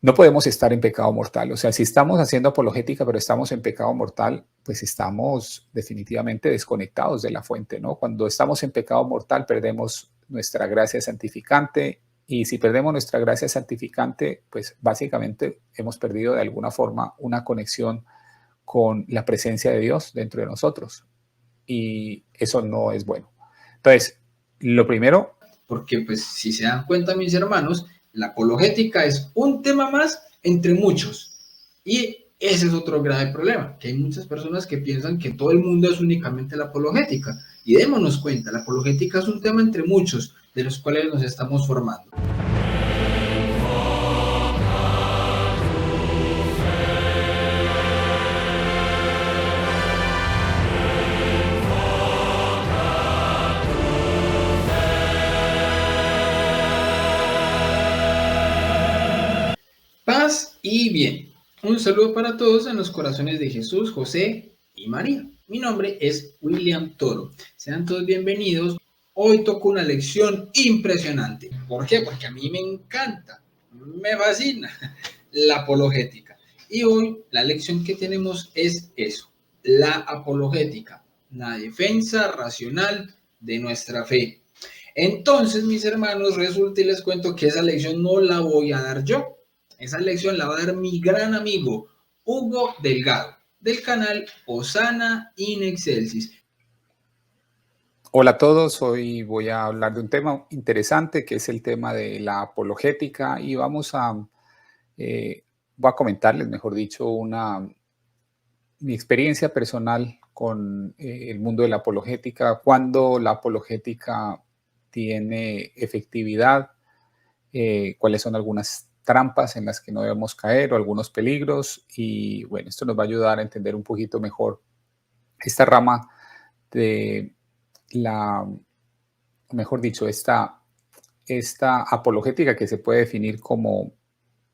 no podemos estar en pecado mortal. O sea, si estamos haciendo apologética, pero estamos en pecado mortal, pues estamos definitivamente desconectados de la fuente, ¿no? Cuando estamos en pecado mortal, perdemos nuestra gracia santificante. Y si perdemos nuestra gracia santificante, pues básicamente hemos perdido de alguna forma una conexión con la presencia de Dios dentro de nosotros. Y eso no es bueno. Entonces, lo primero, Porque pues si se dan cuenta mis hermanos, la apologética es un tema más entre muchos. Y ese es otro grave problema, que hay muchas personas que piensan que todo el mundo es únicamente la apologética. Y démonos cuenta, la apologética es un tema entre muchos, de los cuales nos estamos formando. Paz y bien. Un saludo para todos en los corazones de Jesús, José y María. Mi nombre es William Toro. Sean todos bienvenidos. Hoy toco una lección impresionante. ¿Por qué? Porque a mí me encanta, me fascina la apologética. Y hoy la lección que tenemos es eso, la apologética, la defensa racional de nuestra fe. Entonces, mis hermanos, resulta y les cuento que esa lección no la voy a dar yo. Esa lección la va a dar mi gran amigo Hugo Delgado, del canal Osana in Excelsis. hola a todos, hoy voy a hablar de un tema interesante que es el tema de la apologética y eh, voy a comentarles, mejor dicho, mi experiencia personal con el mundo de la apologética, cuándo la apologética tiene efectividad, cuáles son algunas trampas en las que no debemos caer o algunos peligros y bueno, esto nos va a ayudar a entender un poquito mejor esta rama de la, mejor dicho, esta apologética que se puede definir como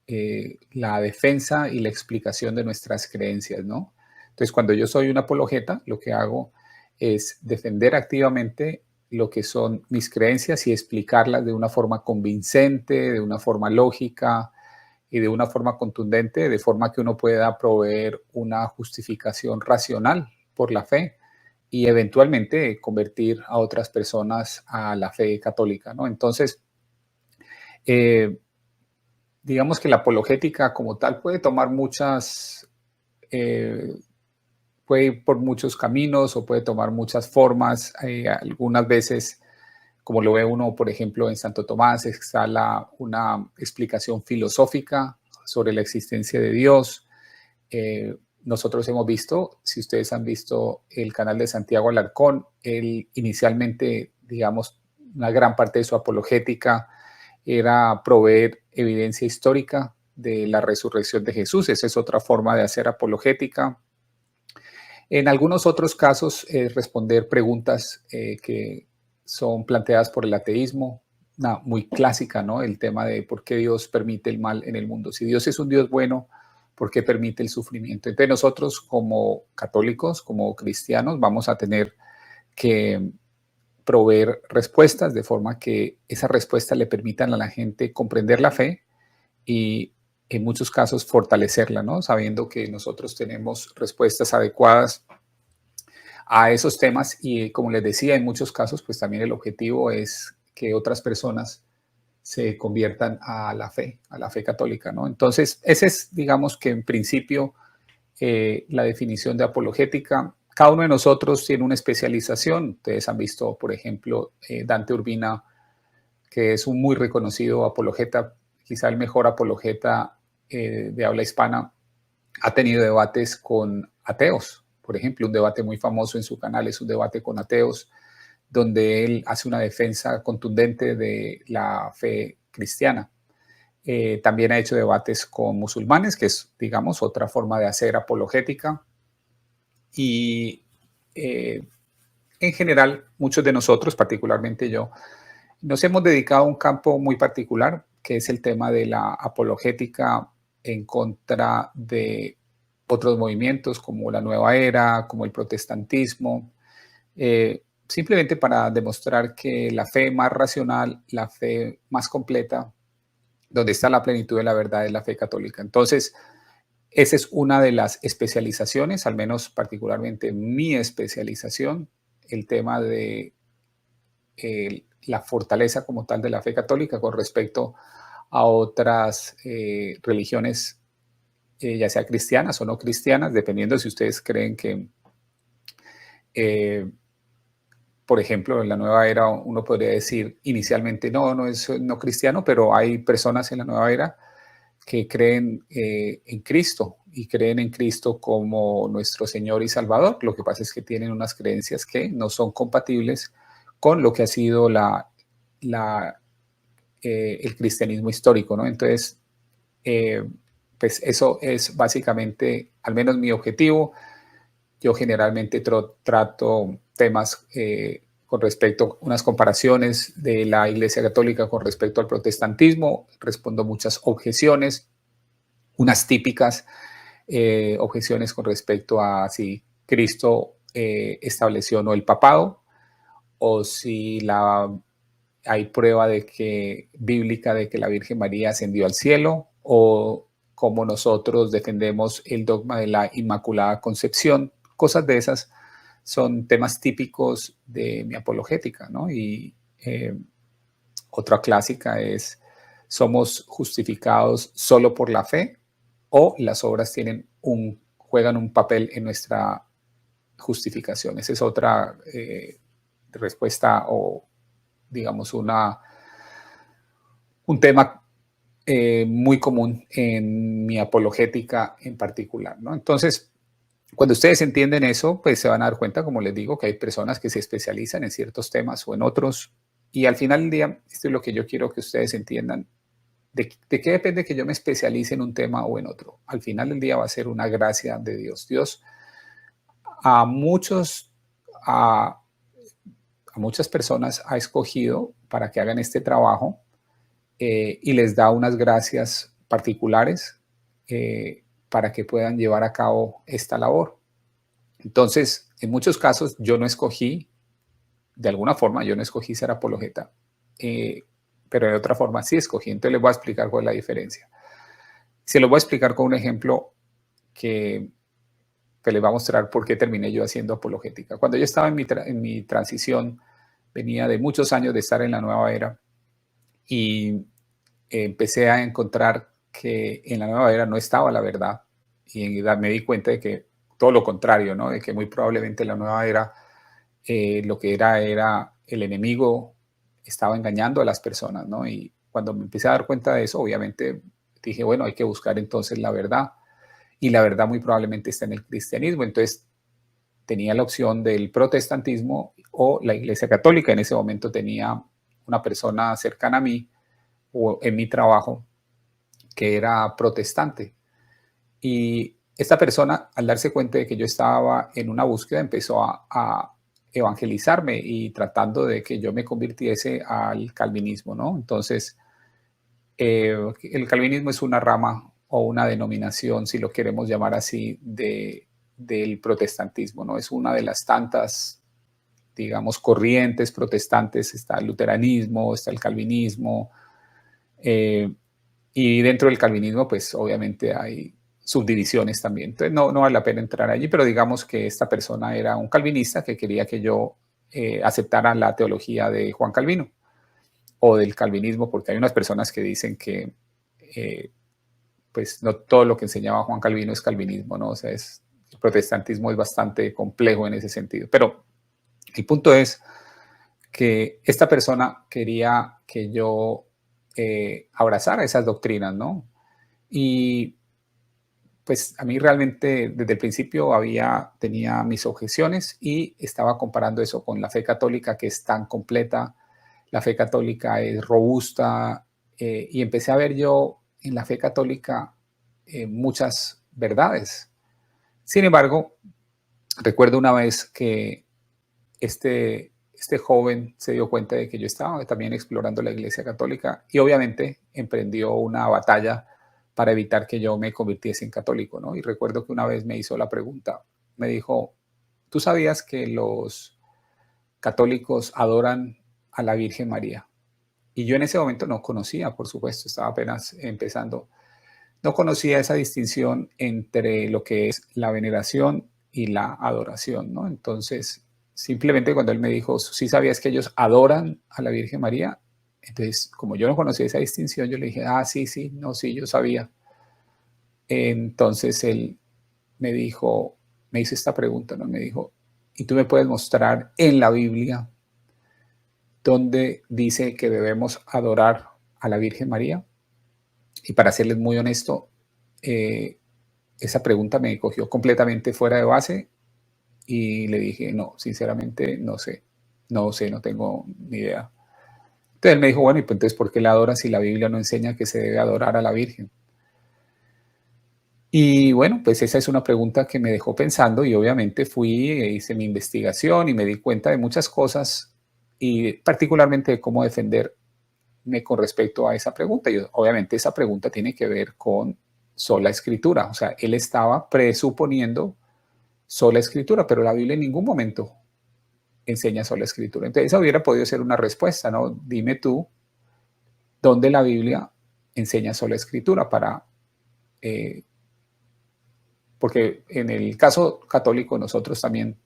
la defensa y la explicación de nuestras creencias, ¿no? Entonces, cuando yo soy un apologeta, lo que hago es defender activamente lo que son mis creencias y explicarlas de una forma convincente, de una forma lógica y de una forma contundente, de forma que uno pueda proveer una justificación racional por la fe y eventualmente convertir a otras personas a la fe católica, ¿no? Entonces, eh, digamos que la apologética como tal puede tomar eh, puede ir por muchos caminos o puede tomar muchas formas. Algunas veces, como lo ve uno, por ejemplo, en Santo Tomás, está una explicación filosófica sobre la existencia de Dios. Nosotros hemos visto, si ustedes han visto el canal de Santiago Alarcón, él inicialmente, digamos, una gran parte de su apologética era proveer evidencia histórica de la resurrección de Jesús. Esa es otra forma de hacer apologética. En algunos otros casos, responder preguntas que son planteadas por el ateísmo, una muy clásica, ¿no? El tema de por qué Dios permite el mal en el mundo. Si Dios es un Dios bueno, ¿por qué permite el sufrimiento? Entonces nosotros como católicos, como cristianos, vamos a tener que proveer respuestas de forma que esas respuestas le permitan a la gente comprender la fe y en muchos casos fortalecerla, ¿no? Sabiendo que nosotros tenemos respuestas adecuadas a esos temas y como les decía, en muchos casos, pues también el objetivo es que otras personas se conviertan a la fe católica, ¿no? Entonces, ese es, digamos que en principio, la definición de apologética. Cada uno de nosotros tiene una especialización. Ustedes han visto, por ejemplo, Dante Urbina, que es un muy reconocido apologeta, quizá el mejor apologeta de habla hispana, ha tenido debates con ateos. Por ejemplo, un debate muy famoso en su canal es un debate con ateos, donde él hace una defensa contundente de la fe cristiana. También ha hecho debates con musulmanes, que es, digamos, otra forma de hacer apologética. Y eh, en general, muchos de nosotros, particularmente yo, nos hemos dedicado a un campo muy particular, que es el tema de la apologética en contra de otros movimientos como la nueva era, como el protestantismo, simplemente para demostrar que la fe más racional, la fe más completa, donde está la plenitud de la verdad es la fe católica. Entonces, esa es una de las especializaciones, al menos particularmente mi especialización, el tema de la fortaleza como tal de la fe católica con respecto a otras religiones, ya sea cristianas o no cristianas, dependiendo si ustedes creen que, eh, por ejemplo, en la nueva era uno podría decir inicialmente no es no cristiano, pero hay personas en la nueva era que creen en Cristo y creen en Cristo como nuestro Señor y Salvador. Lo que pasa es que tienen unas creencias que no son compatibles con lo que ha sido la, el cristianismo histórico, ¿no? Entonces, eh, pues eso es básicamente, al menos mi objetivo. Yo generalmente trato temas con respecto a unas comparaciones de la Iglesia Católica con respecto al protestantismo, respondo muchas objeciones, unas típicas objeciones con respecto a si Cristo estableció o no el papado, o si hay prueba de que, bíblica de que la Virgen María ascendió al cielo, o cómo nosotros defendemos el dogma de la Inmaculada Concepción. Cosas de esas son temas típicos de mi apologética, ¿no? Y otra clásica es, ¿somos justificados solo por la fe o las obras juegan un papel en nuestra justificación? Esa es otra respuesta o, digamos, un tema muy común en mi apologética en particular, ¿no? Entonces, cuando ustedes entienden eso, pues se van a dar cuenta, como les digo, que hay personas que se especializan en ciertos temas o en otros. Y al final del día, esto es lo que yo quiero que ustedes entiendan. ¿De qué depende que yo me especialice en un tema o en otro? Al final del día va a ser una gracia de Dios. Dios a muchos, a, a muchas personas ha escogido para que hagan este trabajo y les da unas gracias particulares para que puedan llevar a cabo esta labor. Entonces, en muchos casos yo no escogí, de alguna forma, yo no escogí ser apologeta, pero de otra forma sí escogí. Entonces les voy a explicar cuál es la diferencia. Se lo voy a explicar con un ejemplo que les va a mostrar por qué terminé yo haciendo apologética. Cuando yo estaba en mi transición, venía de muchos años de estar en la nueva era y empecé a encontrar que en la nueva era no estaba la verdad y en realidad me di cuenta de que todo lo contrario, ¿no? De que muy probablemente la nueva era lo que era el enemigo estaba engañando a las personas, ¿no? Y cuando me empecé a dar cuenta de eso, obviamente dije, bueno, hay que buscar entonces la verdad y la verdad muy probablemente está en el cristianismo. Entonces tenía la opción del protestantismo o la Iglesia Católica. En ese momento tenía una persona cercana a mí o en mi trabajo que era protestante. Y esta persona, al darse cuenta de que yo estaba en una búsqueda, empezó a evangelizarme y tratando de que yo me convirtiese al calvinismo, ¿no? Entonces, el calvinismo es una rama o una denominación, si lo queremos llamar así, del protestantismo, ¿no? Es una de las tantas, digamos, corrientes protestantes. Está el luteranismo, está el calvinismo, y dentro del calvinismo, pues obviamente hay subdivisiones también. Entonces no vale la pena entrar allí, pero digamos que esta persona era un calvinista que quería que yo aceptara la teología de Juan Calvino o del calvinismo, porque hay unas personas que dicen que pues no todo lo que enseñaba Juan Calvino es calvinismo, ¿no? O sea, el protestantismo es bastante complejo en ese sentido. Pero el punto es que esta persona quería que yo abrazara esas doctrinas, ¿no? Y pues a mí realmente desde el principio tenía mis objeciones y estaba comparando eso con la fe católica, que es tan completa, la fe católica es robusta, y empecé a ver yo en la fe católica muchas verdades. Sin embargo, recuerdo una vez que este joven se dio cuenta de que yo estaba también explorando la Iglesia Católica y obviamente emprendió una batalla para evitar que yo me convirtiese en católico, ¿no? Y recuerdo que una vez me hizo la pregunta, me dijo, ¿tú sabías que los católicos adoran a la Virgen María? Y yo en ese momento no conocía, por supuesto, estaba apenas empezando, no conocía esa distinción entre lo que es la veneración y la adoración, ¿no? Entonces, simplemente cuando él me dijo, ¿sí sabías que ellos adoran a la Virgen María? Entonces, como yo no conocía esa distinción, yo le dije, ah, sí, sí, no, sí, yo sabía. Entonces él me dijo, me hizo esta pregunta, ¿no? Me dijo, ¿y tú me puedes mostrar en la Biblia donde dice que debemos adorar a la Virgen María? Y para serles muy honesto, eh, esa pregunta me cogió completamente fuera de base y le dije, no, sinceramente no sé, no sé, no tengo ni idea. Entonces él me dijo, bueno, y pues entonces, ¿por qué la adoras si la Biblia no enseña que se debe adorar a la Virgen? Y bueno, pues esa es una pregunta que me dejó pensando y obviamente fui e hice mi investigación y me di cuenta de muchas cosas y particularmente de cómo defenderme con respecto a esa pregunta. Y obviamente esa pregunta tiene que ver con sola escritura. O sea, él estaba presuponiendo sola escritura, pero la Biblia en ningún momento enseña sola escritura. Entonces esa hubiera podido ser una respuesta, ¿no? Dime tú dónde la Biblia enseña sola escritura para... Eh, porque en el caso católico nosotros también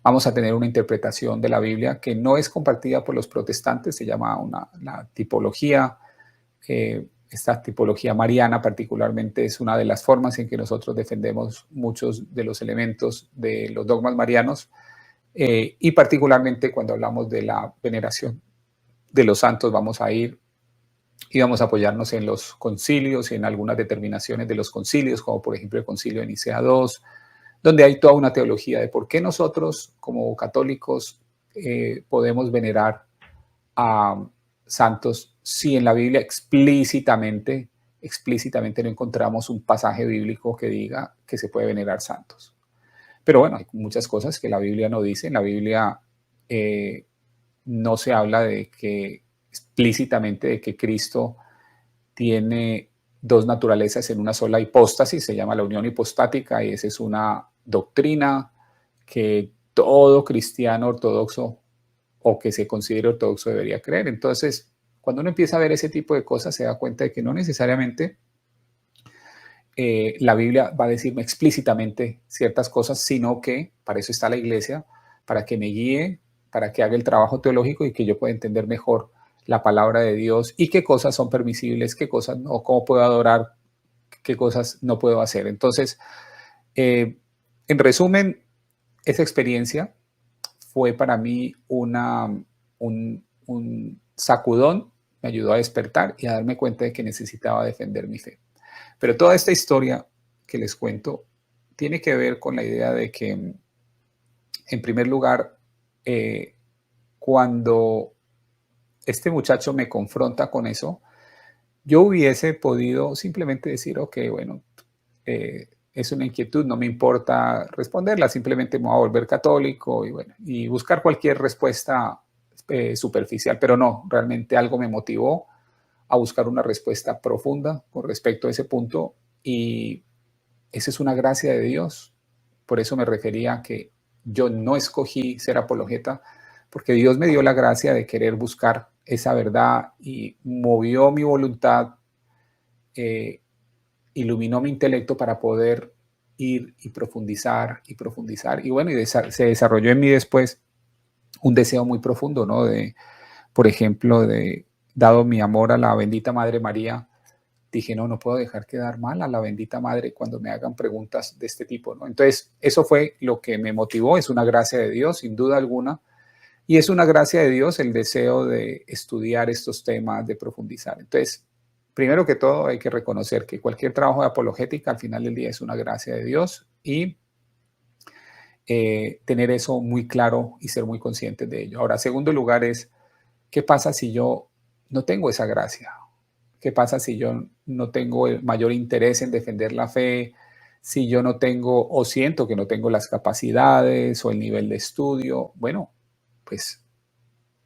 vamos a tener una interpretación de la Biblia que no es compartida por los protestantes, se llama la tipología. Esta tipología mariana particularmente es una de las formas en que nosotros defendemos muchos de los elementos de los dogmas marianos, y particularmente cuando hablamos de la veneración de los santos vamos a ir y vamos a apoyarnos en los concilios y en algunas determinaciones de los concilios, como por ejemplo el concilio de Nicea II, donde hay toda una teología de por qué nosotros como católicos podemos venerar a santos si en la Biblia explícitamente no encontramos un pasaje bíblico que diga que se puede venerar santos. Pero bueno, hay muchas cosas que la Biblia no dice. En la Biblia no se habla de que explícitamente de que Cristo tiene dos naturalezas en una sola hipóstasis, se llama la unión hipostática y esa es una doctrina que todo cristiano ortodoxo o que se considere ortodoxo debería creer. Entonces, cuando uno empieza a ver ese tipo de cosas, se da cuenta de que no necesariamente la Biblia va a decirme explícitamente ciertas cosas, sino que para eso está la iglesia, para que me guíe, para que haga el trabajo teológico y que yo pueda entender mejor la palabra de Dios y qué cosas son permisibles, qué cosas no, cómo puedo adorar, qué cosas no puedo hacer. Entonces, en resumen, esa experiencia fue para mí un sacudón, me ayudó a despertar y a darme cuenta de que necesitaba defender mi fe. Pero toda esta historia que les cuento tiene que ver con la idea de que, en primer lugar, cuando este muchacho me confronta con eso, yo hubiese podido simplemente decir, ok, bueno, es una inquietud, no me importa responderla, simplemente me voy a volver católico y, bueno, y buscar cualquier respuesta superficial, pero no, realmente algo me motivó a buscar una respuesta profunda con respecto a ese punto y esa es una gracia de Dios. Por eso me refería a que yo no escogí ser apologeta, porque Dios me dio la gracia de querer buscar esa verdad y movió mi voluntad, eh, iluminó mi intelecto para poder ir y profundizar y profundizar. Y bueno, se desarrolló en mí después un deseo muy profundo, ¿no? De, por ejemplo, dado mi amor a la bendita Madre María, dije, no, no puedo dejar quedar mal a la bendita Madre cuando me hagan preguntas de este tipo, ¿no? Entonces, eso fue lo que me motivó, es una gracia de Dios, sin duda alguna, y es una gracia de Dios el deseo de estudiar estos temas, de profundizar. Entonces, primero que todo, hay que reconocer que cualquier trabajo de apologética al final del día es una gracia de Dios y tener eso muy claro y ser muy conscientes de ello. Ahora, segundo lugar es, ¿qué pasa si yo no tengo esa gracia? ¿Qué pasa si yo no tengo el mayor interés en defender la fe? Si yo no tengo o siento que no tengo las capacidades o el nivel de estudio, bueno, pues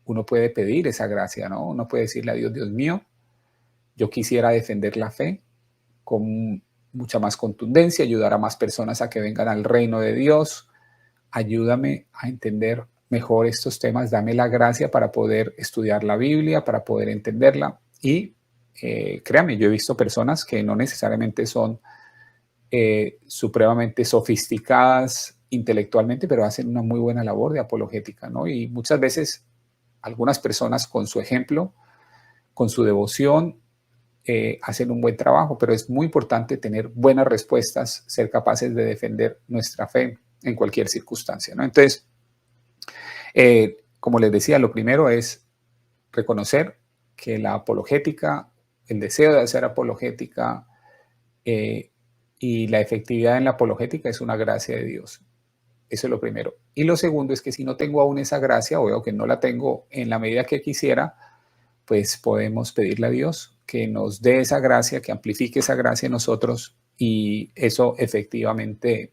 uno puede pedir esa gracia, ¿no? Uno puede decirle a Dios, Dios mío, yo quisiera defender la fe con mucha más contundencia, ayudar a más personas a que vengan al reino de Dios. Ayúdame a entender mejor estos temas, dame la gracia para poder estudiar la Biblia, para poder entenderla. Y créame, yo he visto personas que no necesariamente son supremamente sofisticadas intelectualmente, pero hacen una muy buena labor de apologética, ¿no? Y muchas veces algunas personas con su ejemplo, con su devoción, hacen un buen trabajo, pero es muy importante tener buenas respuestas, ser capaces de defender nuestra fe en cualquier circunstancia, ¿no? Entonces, como les decía, lo primero es reconocer que la apologética, el deseo de hacer apologética y la efectividad en la apologética es una gracia de Dios. Eso es lo primero. Y lo segundo es que si no tengo aún esa gracia o veo que no la tengo en la medida que quisiera, pues podemos pedirle a Dios que nos dé esa gracia, que amplifique esa gracia en nosotros, y eso efectivamente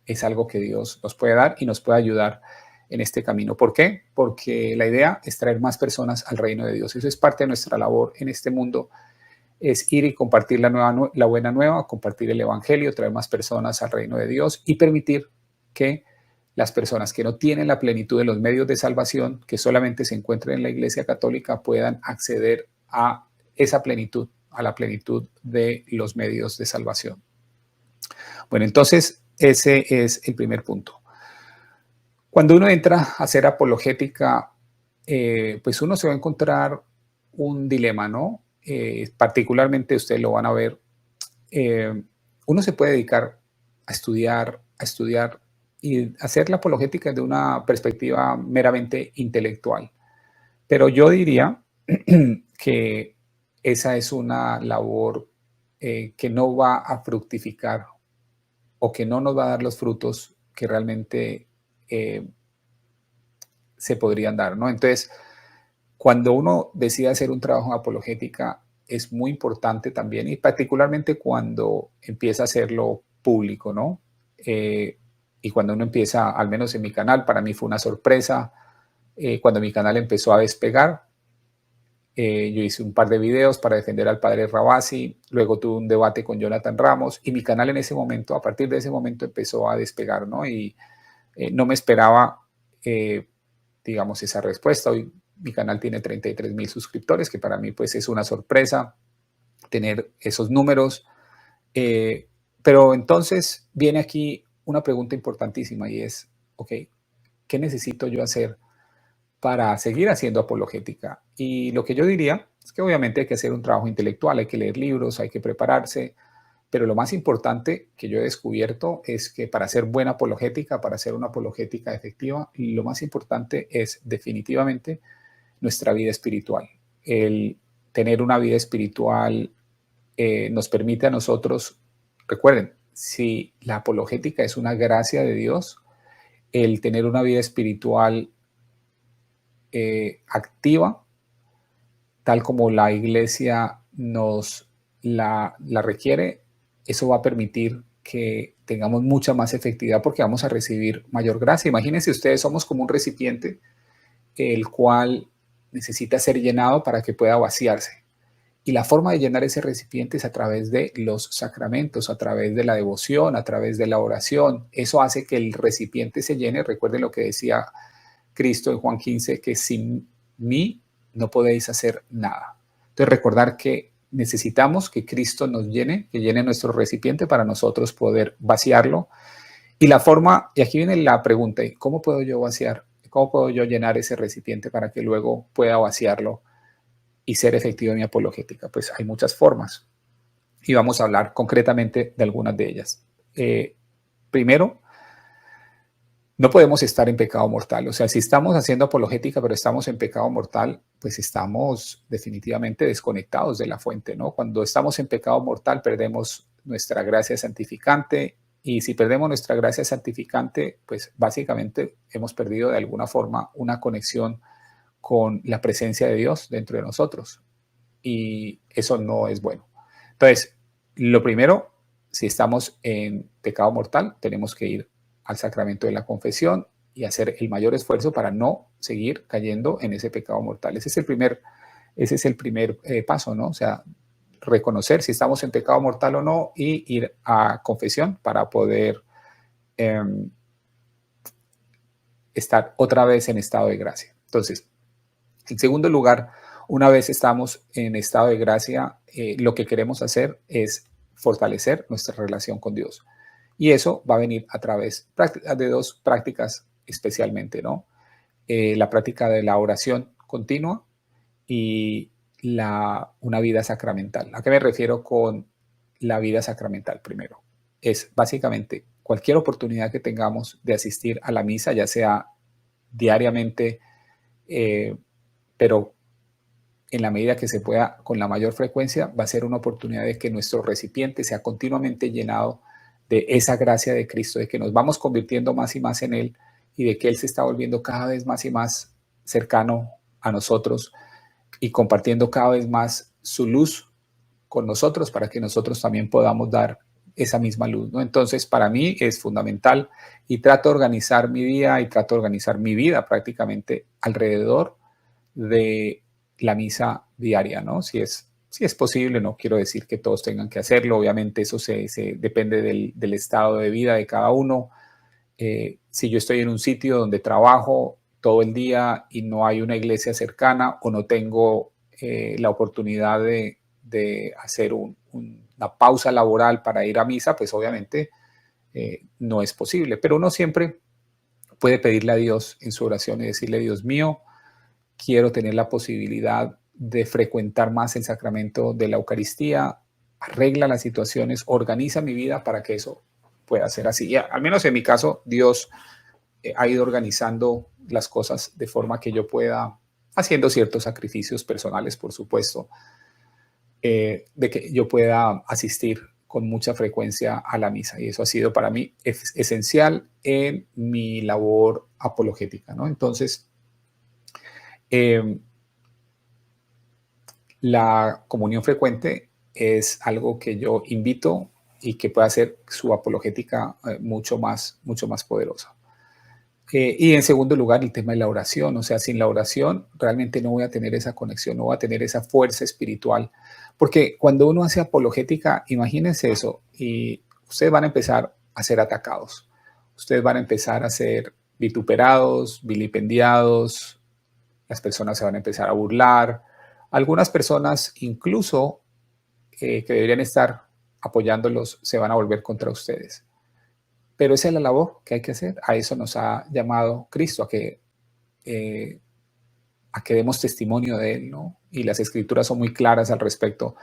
es algo que Dios nos puede dar y nos puede ayudar en este camino. ¿Por qué? Porque la idea es traer más personas al reino de Dios. Eso es parte de nuestra labor en este mundo, es ir y compartir la buena nueva, compartir el evangelio, traer más personas al reino de Dios y permitir que las personas que no tienen la plenitud de los medios de salvación, que solamente se encuentran en la Iglesia Católica, puedan acceder a esa plenitud, a la plenitud de los medios de salvación. Bueno, entonces ese es el primer punto. Cuando uno entra a hacer apologética, pues uno se va a encontrar un dilema, ¿no? Particularmente ustedes lo van a ver. Uno se puede dedicar a estudiar y hacer la apologética de una perspectiva meramente intelectual. Pero yo diría que esa es una labor que no va a fructificar o que no nos va a dar los frutos que realmente se podrían dar, ¿no? Entonces, cuando uno decide hacer un trabajo en apologética, es muy importante también, y particularmente cuando empieza a hacerlo público, ¿no? Y cuando uno empieza, al menos en mi canal, para mí fue una sorpresa, cuando mi canal empezó a despegar. Yo hice un par de videos para defender al padre Rabasi, luego tuve un debate con Jonathan Ramos, y mi canal en ese momento, a partir de ese momento, empezó a despegar, ¿no? Y no me esperaba, digamos, esa respuesta. Hoy mi canal tiene 33,000 suscriptores, que para mí pues es una sorpresa tener esos números. Pero entonces viene aquí una pregunta importantísima y es, ok, ¿qué necesito yo hacer para seguir haciendo apologética? Y lo que yo diría es que obviamente hay que hacer un trabajo intelectual, hay que leer libros, hay que prepararse, pero lo más importante que yo he descubierto es que para hacer buena apologética, para hacer una apologética efectiva, lo más importante es definitivamente nuestra vida espiritual. El tener una vida espiritual nos permite a nosotros, recuerden, si la apologética es una gracia de Dios, el tener una vida espiritual activa, tal como la iglesia nos la requiere, eso va a permitir que tengamos mucha más efectividad porque vamos a recibir mayor gracia. Imagínense ustedes, somos como un recipiente el cual necesita ser llenado para que pueda vaciarse. Y la forma de llenar ese recipiente es a través de los sacramentos, a través de la devoción, a través de la oración. Eso hace que el recipiente se llene. Recuerden lo que decía Cristo en Juan 15, que sin mí no podéis hacer nada. Entonces recordar que necesitamos que Cristo nos llene, que llene nuestro recipiente para nosotros poder vaciarlo. Y la forma, y aquí viene la pregunta, ¿cómo puedo yo vaciar? ¿Cómo puedo yo llenar ese recipiente para que luego pueda vaciarlo y ser efectivo en mi apologética? Pues hay muchas formas y vamos a hablar concretamente de algunas de ellas. Primero, no podemos estar en pecado mortal. O sea, si estamos haciendo apologética pero estamos en pecado mortal, pues estamos definitivamente desconectados de la fuente, ¿no? Cuando estamos en pecado mortal perdemos nuestra gracia santificante, y si perdemos nuestra gracia santificante, pues básicamente hemos perdido de alguna forma una conexión con la presencia de Dios dentro de nosotros, y eso no es bueno. Entonces, lo primero, si estamos en pecado mortal, tenemos que ir al sacramento de la confesión y hacer el mayor esfuerzo para no seguir cayendo en ese pecado mortal. Ese es el primer paso, ¿no? O sea, reconocer si estamos en pecado mortal o no y ir a confesión para poder estar otra vez en estado de gracia. Entonces, en segundo lugar, una vez estamos en estado de gracia, lo que queremos hacer es fortalecer nuestra relación con Dios. Y eso va a venir a través de dos prácticas especialmente, ¿no? La práctica de la oración continua y una vida sacramental. ¿A qué me refiero con la vida sacramental primero? Es básicamente cualquier oportunidad que tengamos de asistir a la misa, ya sea diariamente, pero en la medida que se pueda, con la mayor frecuencia, va a ser una oportunidad de que nuestro recipiente sea continuamente llenado de esa gracia de Cristo, de que nos vamos convirtiendo más y más en Él y de que Él se está volviendo cada vez más y más cercano a nosotros y compartiendo cada vez más su luz con nosotros para que nosotros también podamos dar esa misma luz, ¿no? Entonces, para mí es fundamental y trato de organizar mi día y trato de organizar mi vida prácticamente alrededor de la misa diaria, ¿no? Si es posible, no quiero decir que todos tengan que hacerlo, obviamente eso se depende del estado de vida de cada uno. Si yo estoy en un sitio donde trabajo todo el día y no hay una iglesia cercana o no tengo la oportunidad de hacer una pausa laboral para ir a misa, pues obviamente no es posible. Pero uno siempre puede pedirle a Dios en su oración y decirle, Dios mío, quiero tener la posibilidad de frecuentar más el sacramento de la Eucaristía, arregla las situaciones, organiza mi vida para que eso pueda ser así. Y al menos en mi caso, Dios ha ido organizando las cosas de forma que yo pueda, haciendo ciertos sacrificios personales, por supuesto, de que yo pueda asistir con mucha frecuencia a la misa. Y eso ha sido para mí esencial en mi labor apologética, ¿no? Entonces, la comunión frecuente es algo que yo invito y que puede hacer su apologética mucho más poderosa. Y en segundo lugar, el tema de la oración. O sea, sin la oración realmente no voy a tener esa conexión, no voy a tener esa fuerza espiritual. Porque cuando uno hace apologética, imagínense eso, y ustedes van a empezar a ser atacados. Ustedes van a empezar a ser vituperados, vilipendiados, las personas se van a empezar a burlar. Algunas personas, incluso que deberían estar apoyándolos, se van a volver contra ustedes. Pero esa es la labor que hay que hacer. A eso nos ha llamado Cristo, a que demos testimonio de Él, ¿no? Y las Escrituras son muy claras al respecto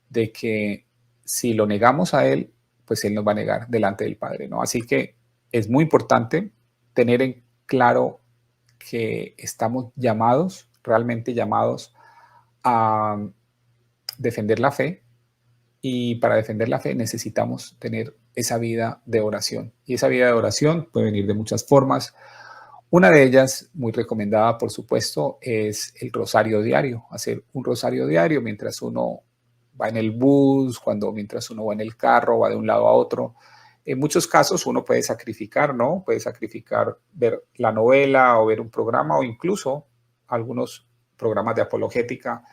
de que si lo negamos a Él, pues Él nos va a negar delante del Padre, ¿no? Así que es muy importante tener en claro que estamos llamados, realmente llamados a defender la fe, y para defender la fe necesitamos tener esa vida de oración. Y esa vida de oración puede venir de muchas formas. Una de ellas, muy recomendada por supuesto, es el rosario diario. Hacer un rosario diario mientras uno va en el bus, mientras uno va en el carro, va de un lado a otro. En muchos casos uno puede sacrificar, ¿no? Puede sacrificar ver la novela o ver un programa o incluso algunos programas de apologética.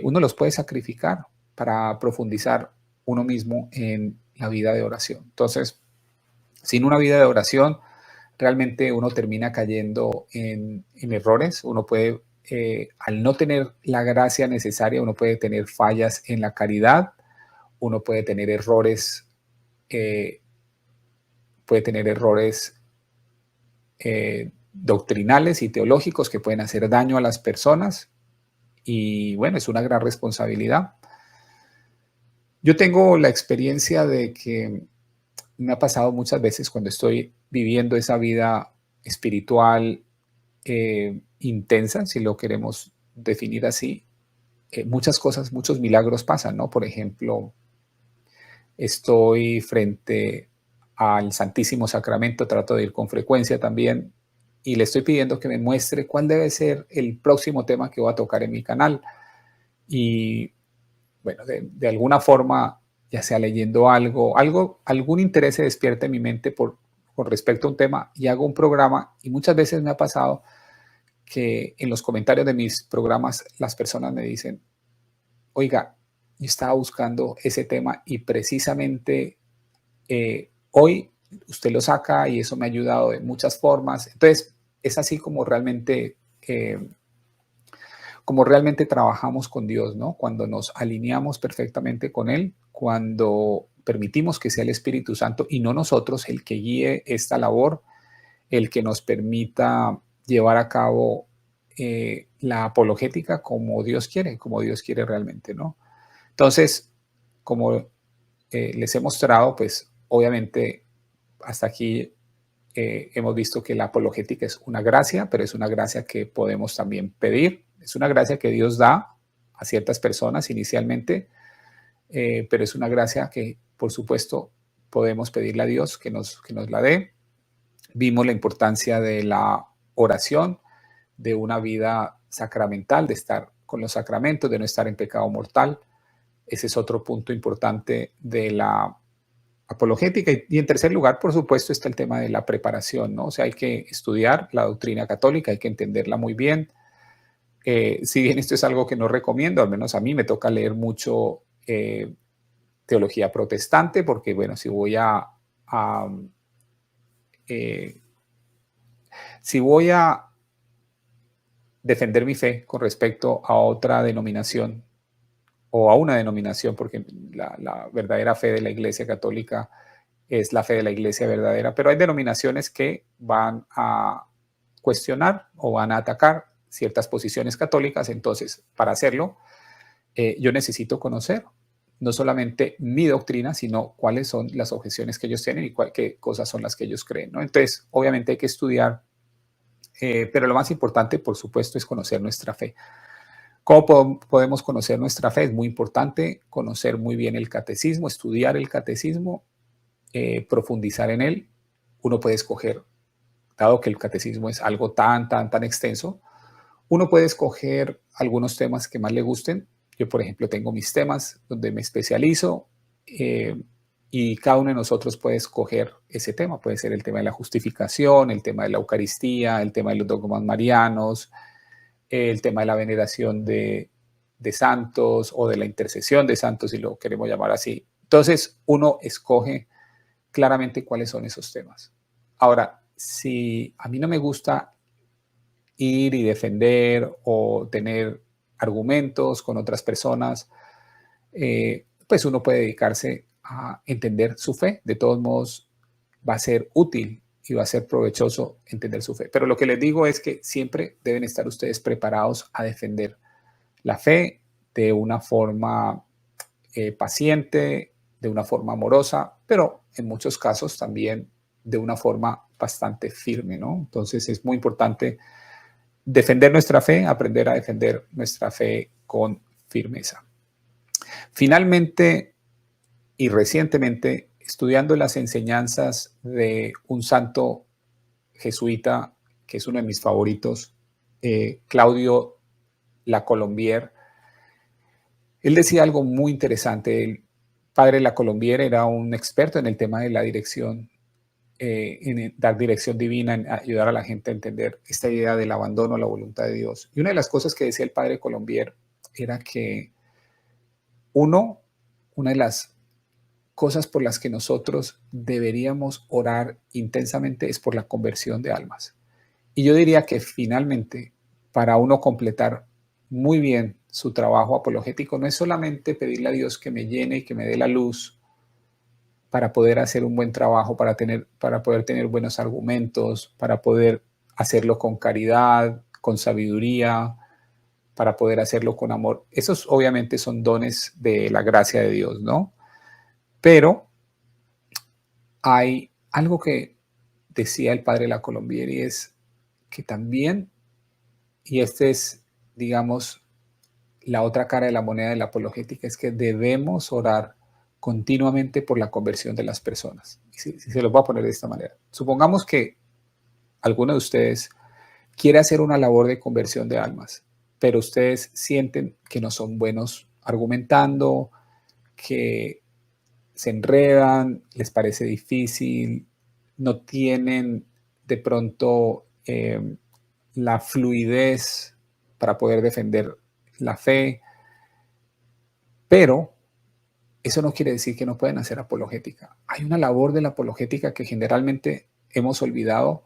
Uno los puede sacrificar para profundizar uno mismo en la vida de oración. Entonces, sin una vida de oración, realmente uno termina cayendo en errores. Uno puede, al no tener la gracia necesaria, uno puede tener fallas en la caridad, uno puede tener errores, doctrinales y teológicos que pueden hacer daño a las personas. Y bueno, es una gran responsabilidad. Yo tengo la experiencia de que me ha pasado muchas veces cuando estoy viviendo esa vida espiritual intensa, si lo queremos definir así, muchas cosas, muchos milagros pasan, ¿no? Por ejemplo, estoy frente al Santísimo Sacramento, trato de ir con frecuencia también, y le estoy pidiendo que me muestre cuál debe ser el próximo tema que voy a tocar en mi canal. Y bueno, de alguna forma, ya sea leyendo algún interés se despierta en mi mente con respecto a un tema y hago un programa, y muchas veces me ha pasado que en los comentarios de mis programas las personas me dicen, oiga, yo estaba buscando ese tema y precisamente hoy usted lo saca y eso me ha ayudado de muchas formas. Entonces, es así como realmente trabajamos con Dios, ¿no? Cuando nos alineamos perfectamente con Él, cuando permitimos que sea el Espíritu Santo y no nosotros el que guíe esta labor, el que nos permita llevar a cabo la apologética como Dios quiere realmente, ¿no? Entonces, como les he mostrado, pues obviamente hasta aquí hemos visto que la apologética es una gracia, pero es una gracia que podemos también pedir. Es una gracia que Dios da a ciertas personas inicialmente, pero es una gracia que, por supuesto, podemos pedirle a Dios que nos la dé. Vimos la importancia de la oración, de una vida sacramental, de estar con los sacramentos, de no estar en pecado mortal. Ese es otro punto importante de la apologética. Y en tercer lugar, por supuesto, está el tema de la preparación, ¿no? O sea, hay que estudiar la doctrina católica, hay que entenderla muy bien. Si bien esto es algo que no recomiendo, al menos a mí me toca leer mucho teología protestante, porque, bueno, a eh, si voy a defender mi fe con respecto a otra denominación o a una denominación, porque la verdadera fe de la Iglesia Católica es la fe de la Iglesia verdadera, pero hay denominaciones que van a cuestionar o van a atacar ciertas posiciones católicas. Entonces, para hacerlo, yo necesito conocer no solamente mi doctrina, sino cuáles son las objeciones que ellos tienen y qué cosas son las que ellos creen, ¿no? Entonces, obviamente hay que estudiar, pero lo más importante, por supuesto, es conocer nuestra fe. ¿Cómo podemos conocer nuestra fe? Es muy importante conocer muy bien el catecismo, estudiar el catecismo, profundizar en él. Uno puede escoger, dado que el catecismo es algo tan extenso, uno puede escoger algunos temas que más le gusten. Yo, por ejemplo, tengo mis temas donde me especializo, y cada uno de nosotros puede escoger ese tema. Puede ser el tema de la justificación, el tema de la Eucaristía, el tema de los dogmas marianos, el tema de la veneración de santos o de la intercesión de santos, si lo queremos llamar así. Entonces, uno escoge claramente cuáles son esos temas. Ahora, si a mí no me gusta ir y defender o tener argumentos con otras personas, pues uno puede dedicarse a entender su fe. De todos modos, va a ser útil y va a ser provechoso entender su fe. Pero lo que les digo es que siempre deben estar ustedes preparados a defender la fe de una forma paciente, de una forma amorosa, pero en muchos casos también de una forma bastante firme, ¿no? Entonces es muy importante defender nuestra fe, aprender a defender nuestra fe con firmeza. Finalmente y recientemente, estudiando las enseñanzas de un santo jesuita que es uno de mis favoritos, Claudio La Colombière, él decía algo muy interesante. El padre La Colombière era un experto en el tema de la dirección, en dar dirección divina, en ayudar a la gente a entender esta idea del abandono a la voluntad de Dios. Y una de las cosas que decía el padre Colombière era que una de las cosas por las que nosotros deberíamos orar intensamente es por la conversión de almas. Y yo diría que finalmente, para uno completar muy bien su trabajo apologético, no es solamente pedirle a Dios que me llene y que me dé la luz para poder hacer un buen trabajo, para poder tener buenos argumentos, para poder hacerlo con caridad, con sabiduría, para poder hacerlo con amor. Esos obviamente son dones de la gracia de Dios, ¿no? Pero hay algo que decía el padre La Colombière, y es que también, y este es, digamos, la otra cara de la moneda de la apologética, es que debemos orar continuamente por la conversión de las personas. Y si se los voy a poner de esta manera. Supongamos que alguno de ustedes quiere hacer una labor de conversión de almas, pero ustedes sienten que no son buenos argumentando, que se enredan, les parece difícil, no tienen de pronto la fluidez para poder defender la fe, pero eso no quiere decir que no pueden hacer apologética. Hay una labor de la apologética que generalmente hemos olvidado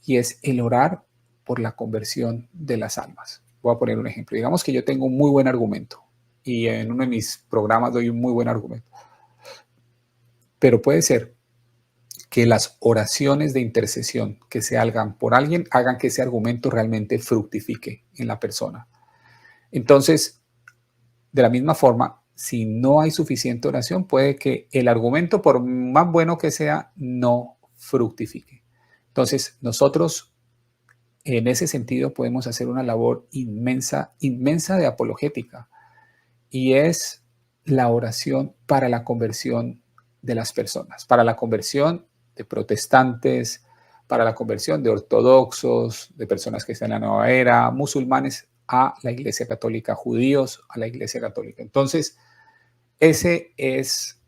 y es el orar por la conversión de las almas. Voy a poner un ejemplo. Digamos que yo tengo un muy buen argumento y en uno de mis programas doy un muy buen argumento. Pero puede ser que las oraciones de intercesión que se hagan por alguien hagan que ese argumento realmente fructifique en la persona. Entonces, de la misma forma, si no hay suficiente oración, puede que el argumento, por más bueno que sea, no fructifique. Entonces, nosotros en ese sentido podemos hacer una labor inmensa, inmensa de apologética, y es la oración para la conversión de las personas, para la conversión de protestantes, para la conversión de ortodoxos, de personas que están en la nueva era, musulmanes a la Iglesia Católica, judíos a la Iglesia Católica. Entonces, ese es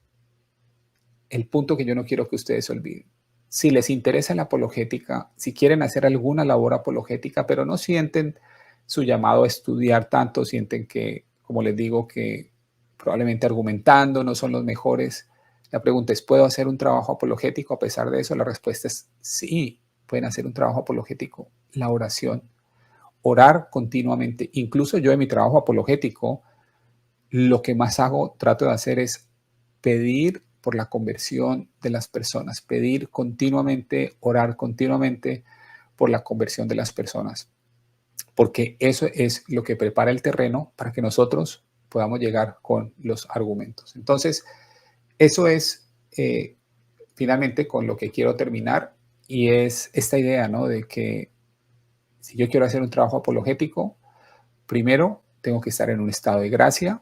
el punto que yo no quiero que ustedes olviden. Si les interesa la apologética, si quieren hacer alguna labor apologética, pero no sienten su llamado a estudiar tanto, sienten que, como les digo, que probablemente argumentando no son los mejores, la pregunta es, ¿puedo hacer un trabajo apologético a pesar de eso? La respuesta es sí, pueden hacer un trabajo apologético. La oración, orar continuamente. Incluso yo en mi trabajo apologético, lo que más hago, trato de hacer es pedir por la conversión de las personas, pedir continuamente, orar continuamente por la conversión de las personas, porque eso es lo que prepara el terreno para que nosotros podamos llegar con los argumentos. Entonces, eso es finalmente con lo que quiero terminar, y es esta idea, ¿no? De que si yo quiero hacer un trabajo apologético, primero tengo que estar en un estado de gracia.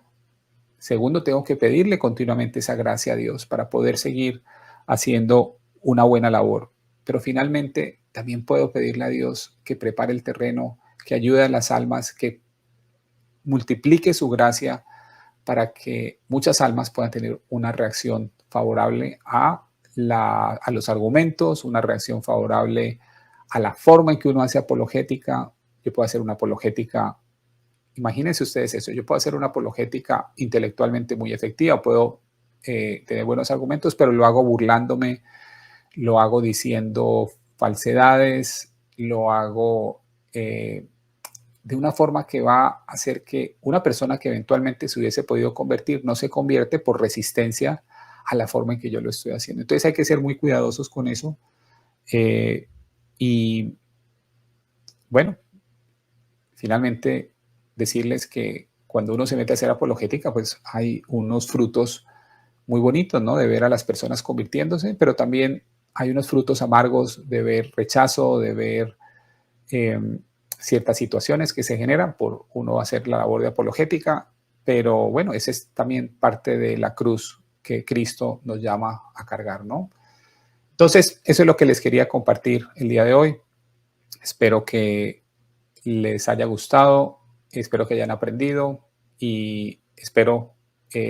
Segundo, tengo que pedirle continuamente esa gracia a Dios para poder seguir haciendo una buena labor. Pero finalmente también puedo pedirle a Dios que prepare el terreno, que ayude a las almas, que multiplique su gracia para que muchas almas puedan tener una reacción favorable a los argumentos, una reacción favorable a la forma en que uno hace apologética. Yo puedo hacer una apologética. Imagínense ustedes eso, yo puedo hacer una apologética intelectualmente muy efectiva, puedo tener buenos argumentos, pero lo hago burlándome, lo hago diciendo falsedades, lo hago de una forma que va a hacer que una persona que eventualmente se hubiese podido convertir no se convierte por resistencia a la forma en que yo lo estoy haciendo. Entonces hay que ser muy cuidadosos con eso. Y bueno, finalmente decirles que cuando uno se mete a hacer apologética, pues hay unos frutos muy bonitos, ¿no? De ver a las personas convirtiéndose, pero también hay unos frutos amargos de ver rechazo, de ver ciertas situaciones que se generan por uno hacer la labor de apologética, pero bueno, esa es también parte de la cruz que Cristo nos llama a cargar, ¿no? Entonces, eso es lo que les quería compartir el día de hoy. Espero que les haya gustado, espero que hayan aprendido y espero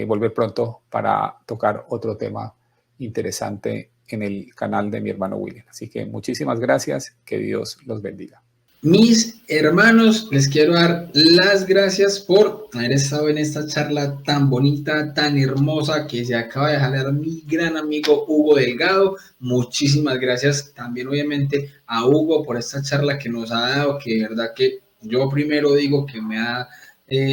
volver pronto para tocar otro tema interesante en el canal de mi hermano William. Así que muchísimas gracias, que Dios los bendiga. Mis hermanos, les quiero dar las gracias por haber estado en esta charla tan bonita, tan hermosa que se acaba de jalar mi gran amigo Hugo Delgado. Muchísimas gracias también obviamente a Hugo por esta charla que nos ha dado, que de verdad que yo primero digo que me ha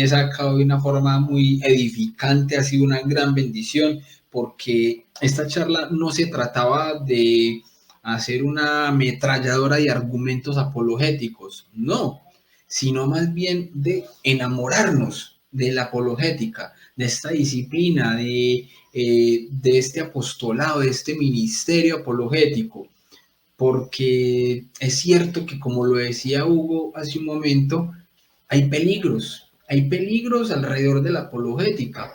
sacado de una forma muy edificante, ha sido una gran bendición, porque esta charla no se trataba de hacer una ametralladora de argumentos apologéticos, no, sino más bien de enamorarnos de la apologética, de esta disciplina, de este apostolado, de este ministerio apologético, porque es cierto que, como lo decía Hugo hace un momento, hay peligros alrededor de la apologética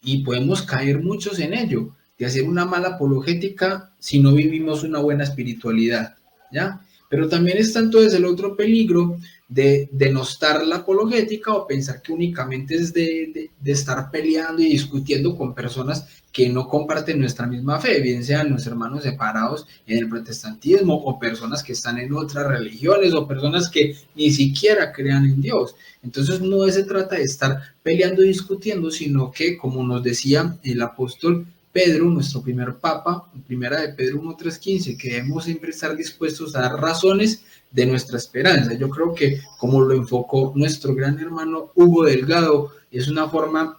y podemos caer muchos en ello, de hacer una mala apologética si no vivimos una buena espiritualidad, ¿ya? Pero también está entonces el otro peligro denostar la apologética o pensar que únicamente es de estar peleando y discutiendo con personas que no comparten nuestra misma fe, bien sean los hermanos separados en el protestantismo o personas que están en otras religiones o personas que ni siquiera crean en Dios. Entonces no se trata de estar peleando y discutiendo, sino que, como nos decía el apóstol Pedro, nuestro primer papa, primera de Pedro 1:3-15, que debemos siempre estar dispuestos a dar razones de nuestra esperanza. Yo creo que, como lo enfocó nuestro gran hermano Hugo Delgado, es una forma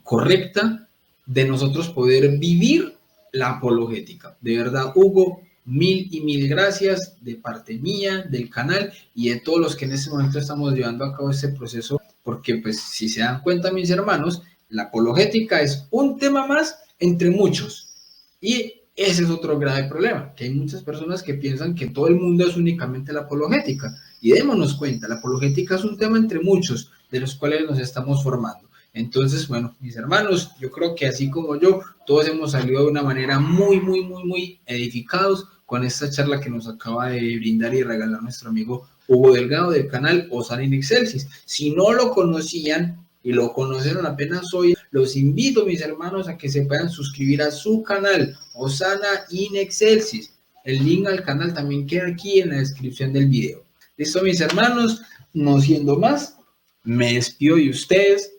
correcta de nosotros poder vivir la apologética. De verdad, Hugo, mil y mil gracias de parte mía, del canal y de todos los que en este momento estamos llevando a cabo este proceso, porque pues si se dan cuenta, mis hermanos, la apologética es un tema más entre muchos. Y ese es otro grave problema, que hay muchas personas que piensan que todo el mundo es únicamente la apologética. Y démonos cuenta, la apologética es un tema entre muchos, de los cuales nos estamos formando. Entonces, bueno, mis hermanos, yo creo que así como yo, todos hemos salido de una manera muy edificados con esta charla que nos acaba de brindar y regalar nuestro amigo Hugo Delgado del canal Hosanna in Excelsis. Si no lo conocían y lo conocieron apenas hoy, los invito, mis hermanos, a que se puedan suscribir a su canal Hosanna in Excelsis. El link al canal también queda aquí en la descripción del video. Listo, mis hermanos, no siendo más, me despido de ustedes,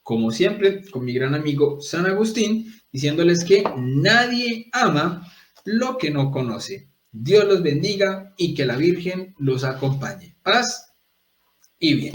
como siempre, con mi gran amigo San Agustín, diciéndoles que nadie ama lo que no conoce. Dios los bendiga y que la Virgen los acompañe. Paz y bien.